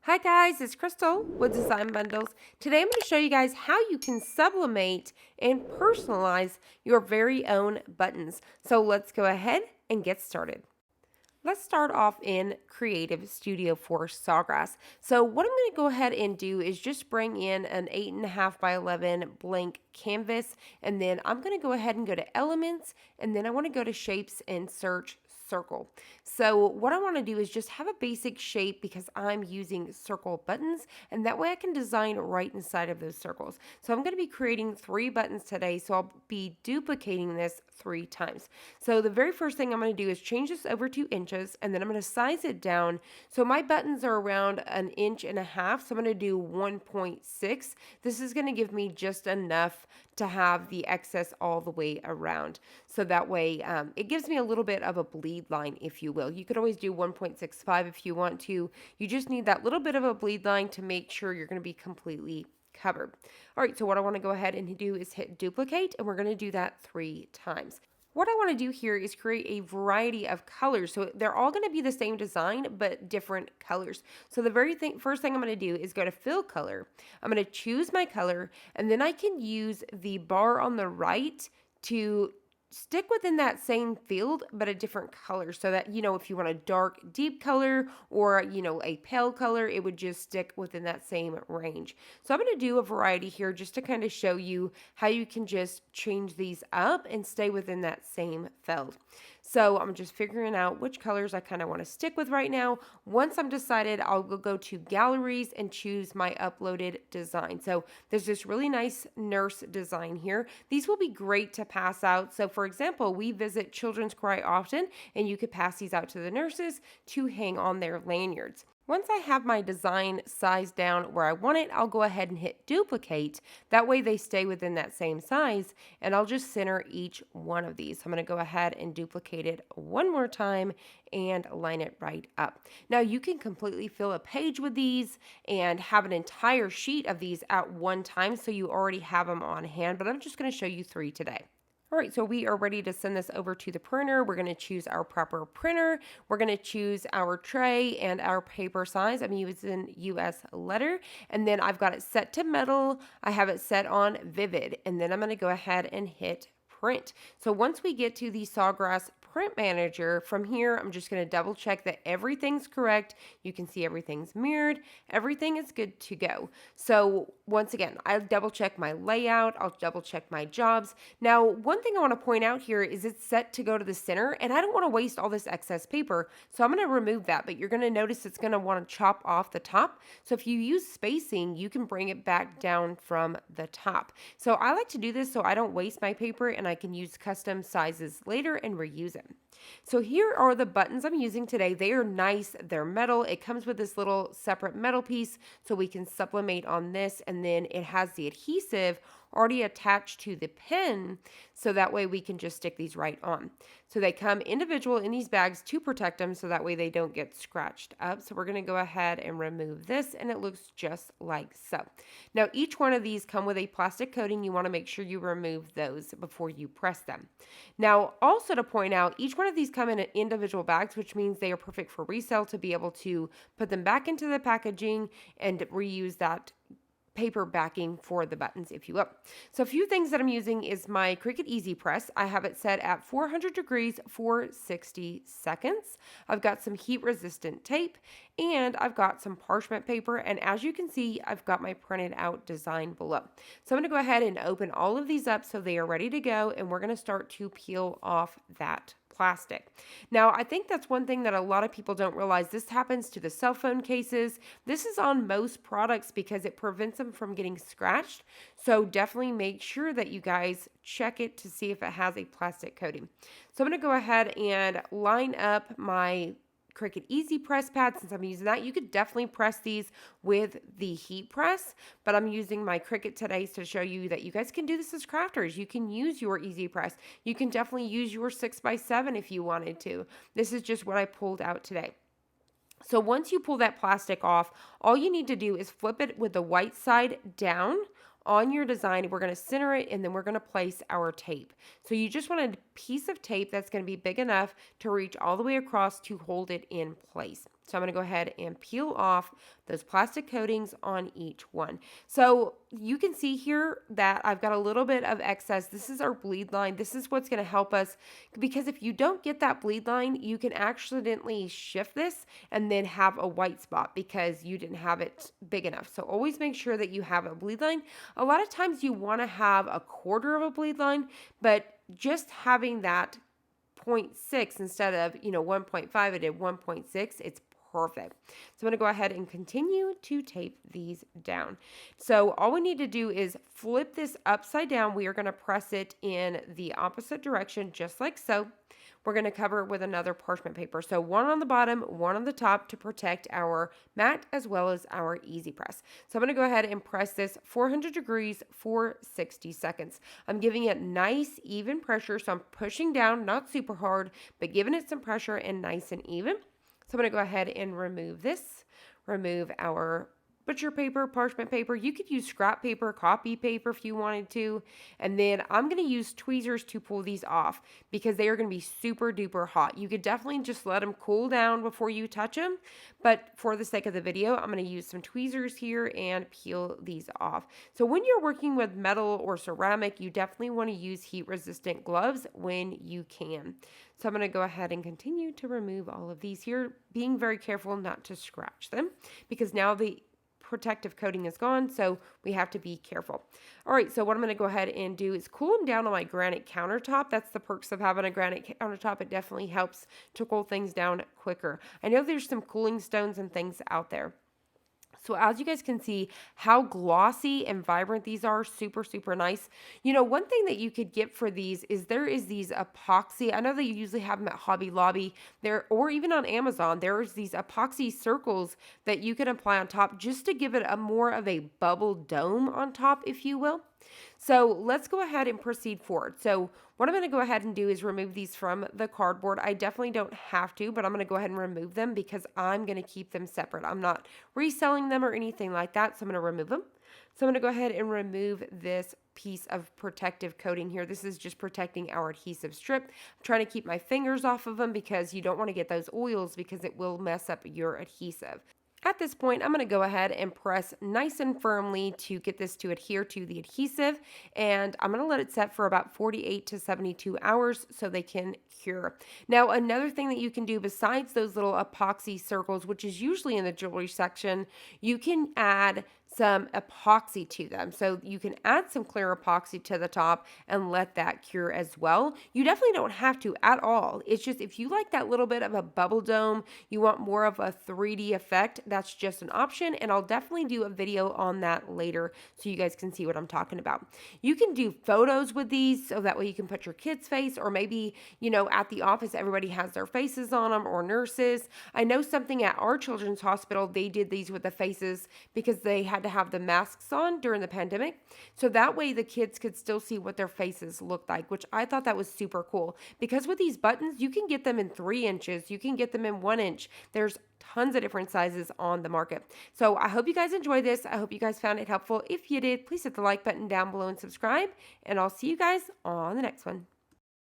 Hi guys, it's Crystal with Design Bundles. Today I'm going to show you guys how you can sublimate and personalize your very own buttons. So let's go ahead and get started. Let's start off in Creative Studio for Sawgrass. So what I'm going to go ahead and do is just bring in an 8.5 by 11 blank canvas, and then I'm going to go ahead and go to Elements, and then I want to go to Shapes and search circle. So what I want to do is just have a basic shape because I'm using circle buttons, and that way I can design right inside of those circles. So I'm going to be creating 3 buttons today, so I'll be duplicating this 3 times. So the very first thing I'm going to do is change this over to inches, and then I'm going to size it down. So my buttons are around 1.5 inches, so I'm going to do 1.6. This is going to give me just enough to have the excess all the way around. So that way it gives me a little bit of a bleed line, if you will. You could always do 1.65 if you want to. You just need that little bit of a bleed line to make sure you're going to be completely covered. All right, so what I want to go ahead and do is hit duplicate, and we're going to do that 3 times. What I want to do here is create a variety of colors. So they're all going to be the same design, but different colors. So the first thing I'm going to do is go to fill color. I'm going to choose my color, and then I can use the bar on the right to stick within that same field but a different color, so that if you want a dark deep color or a pale color, it would just stick within that same range. So I'm going to do a variety here just to kind of show you how you can just change these up and stay within that same field. So I'm just figuring out which colors I kind of want to stick with right now. Once I'm decided, I'll go to galleries and choose my uploaded design. So there's this really nice nurse design here. These will be great to pass out. So for example, we visit Children's quite often, and you could pass these out to the nurses to hang on their lanyards. Once I have my design sized down where I want it, I'll go ahead and hit duplicate. That way they stay within that same size, and I'll just center each one of these. So I'm going to go ahead and duplicate it one more time and line it right up. Now you can completely fill a page with these and have an entire sheet of these at one time, so you already have them on hand, but I'm just going to show you 3 today. All right, so we are ready to send this over to the printer. We're going to choose our proper printer. We're going to choose our tray and our paper size. I'm using US letter, and then I've got it set to metal. I have it set on vivid, and then I'm going to go ahead and hit print. So once we get to the Sawgrass Print Manager, from here, I'm just going to double check that everything's correct. You can see everything's mirrored. Everything is good to go. So once again, I'll double check my layout. I'll double check my jobs. Now, one thing I want to point out here is it's set to go to the center, and I don't want to waste all this excess paper. So I'm going to remove that, but you're going to notice it's going to want to chop off the top. So if you use spacing, you can bring it back down from the top. So I like to do this so I don't waste my paper, and I can use custom sizes later and reuse it. So here are the buttons I'm using today. They are nice. They're metal. It comes with this little separate metal piece so we can sublimate on this, and then it has the adhesive already attached to the pen, so that way we can just stick these right on. So they come individual in these bags to protect them, so that way they don't get scratched up. So we're going to go ahead and remove this, and it looks just like so. Now each one of these come with a plastic coating. You want to make sure you remove those before you press them. Now also to point out, each one of these come in individual bags, which means they are perfect for resale, to be able to put them back into the packaging and reuse that paper backing for the buttons, if you will. So a few things that I'm using is my Cricut Easy Press. I have it set at 400 degrees for 60 seconds. I've got some heat resistant tape, and I've got some parchment paper, and as you can see, I've got my printed out design below. So I'm going to go ahead and open all of these up so they are ready to go, and we're going to start to peel off that plastic. Now, I think that's one thing that a lot of people don't realize. This happens to the cell phone cases. This is on most products because it prevents them from getting scratched. So definitely make sure that you guys check it to see if it has a plastic coating. So I'm going to go ahead and line up my Cricut Easy Press pad. Since I'm using that, you could definitely press these with the heat press, but I'm using my Cricut today to show you that you guys can do this as crafters. You can use your Easy Press. You can definitely use your 6x7 if you wanted to. This is just what I pulled out today. So once you pull that plastic off, all you need to do is flip it with the white side down on your design. We're going to center it, and then we're going to place our tape. So you just want to piece of tape that's going to be big enough to reach all the way across to hold it in place. So I'm going to go ahead and peel off those plastic coatings on each one. So you can see here that I've got a little bit of excess. This is our bleed line. This is what's going to help us, because if you don't get that bleed line, you can accidentally shift this and then have a white spot because you didn't have it big enough. So always make sure that you have a bleed line. A lot of times you want to have a quarter of a bleed line, but just having that 0.6 instead of 1.5, I did 1.6. It's perfect. So I'm going to go ahead and continue to tape these down. So all we need to do is flip this upside down. We are going to press it in the opposite direction, just like so. We're going to cover it with another parchment paper. So one on the bottom, one on the top to protect our mat as well as our easy press. So I'm going to go ahead and press this 400 degrees for 60 seconds. I'm giving it nice, even pressure. So I'm pushing down, not super hard, but giving it some pressure and nice and even. So I'm going to go ahead and remove this, remove our butcher paper, parchment paper. You could use scrap paper, copy paper if you wanted to. And then I'm going to use tweezers to pull these off because they are going to be super duper hot. You could definitely just let them cool down before you touch them. But for the sake of the video, I'm going to use some tweezers here and peel these off. So when you're working with metal or ceramic, you definitely want to use heat resistant gloves when you can. So I'm going to go ahead and continue to remove all of these here, being very careful not to scratch them because now the protective coating is gone, so we have to be careful. All right, so what I'm going to go ahead and do is cool them down on my granite countertop. That's the perks of having a granite countertop. It definitely helps to cool things down quicker. I know there's some cooling stones and things out there. So as you guys can see how glossy and vibrant these are, super, super nice. One thing that you could get for these is there is these epoxy. I know that you usually have them at Hobby Lobby there, or even on Amazon. There's these epoxy circles that you can apply on top just to give it a more of a bubble dome on top, if you will. So let's go ahead and proceed forward. So what I'm going to go ahead and do is remove these from the cardboard. I definitely don't have to, but I'm going to go ahead and remove them because I'm going to keep them separate. I'm not reselling them or anything like that, so I'm going to remove them. So I'm going to go ahead and remove this piece of protective coating here. This is just protecting our adhesive strip. I'm trying to keep my fingers off of them because you don't want to get those oils because it will mess up your adhesive. At this point, I'm going to go ahead and press nice and firmly to get this to adhere to the adhesive, and I'm going to let it set for about 48 to 72 hours so they can cure. Now, another thing that you can do besides those little epoxy circles, which is usually in the jewelry section, you can add some epoxy to them. So you can add some clear epoxy to the top and let that cure as well. You definitely don't have to at all. It's just if you like that little bit of a bubble dome, you want more of a 3D effect, that's just an option. And I'll definitely do a video on that later so you guys can see what I'm talking about. You can do photos with these so that way you can put your kid's face, or maybe, at the office, everybody has their faces on them, or nurses. I know something at our children's hospital, they did these with the faces because they had to have the masks on during the pandemic. So that way the kids could still see what their faces looked like, which I thought that was super cool. Because with these buttons, you can get them in 3 inches. You can get them in 1 inch. There's tons of different sizes on the market. So I hope you guys enjoyed this. I hope you guys found it helpful. If you did, please hit the like button down below and subscribe. And I'll see you guys on the next one.